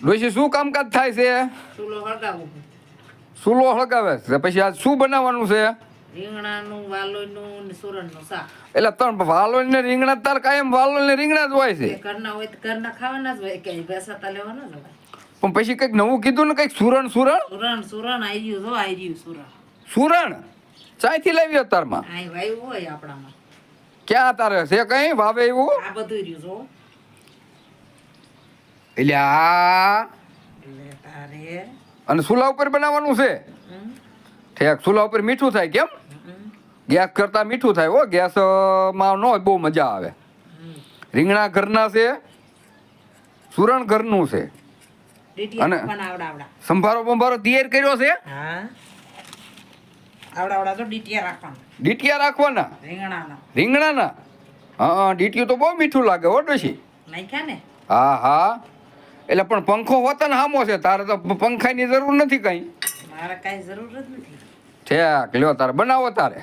ડોશી શું કામકાજ થાય છે? ચૂલો હળગાવું. ચૂલો હળગાવે છે. પછી આજ શું બનાવવાનું છે? રીંગણાનું, વાલોયનું ને સુરણનું શાક. એટલે ત્રણ વાલોળ ને રીંગણા તાર કાયમ વાલોળ ને રીંગણા જ હોય છે. એ ઘરના હોય તો ઘરના ખાવાના જ હોય, કે બેસાતા લેવાના જ હોય. પણ પછી કંઈક નવું કીધું ને, કંઈક સુરણ સુરણ સુરણ આઈ રહ્યું જો, આઈ રહ્યું સુરણ. સુરણ ચાયથી લાવી તારમાં? આઈ વાયુ હોય આપણામાં. ક્યાં તારે છે કઈ વાવે એવું? આ બધું રહ્યું જો. એટલે આ એટલે તારે અને ચૂલા ઉપર બનાવવાનું છે. હમ, ઠેક ચૂલા ઉપર મીઠું થાય કેમ? હમ, ગેસ કરતા મીઠું થાય હો. ગેસ માં ન બહુ મજા આવે. હમ. રીંગણા ઘરના છે, સુરણ ઘરનું છે. ડીટીયા અને- પણ આવડા. સંભારો બંભારો તૈયાર કર્યો છે. હા, આવડા તો ડીટીયા રાખવાના. ડીટીયા રાખવાના રીંગણાના રીંગણાના. હા ડીટીયું તો બહુ મીઠું લાગે હો ડોશી. નાખ્યા ને. હા હા એટલે પણ પંખો હોતા ને હામો છે. તારે તો પંખાની જરૂર નથી કઈ. મારે કાંઈ જરૂર જ નથી. ઠેક લ્યો તારે બનાવો તારે.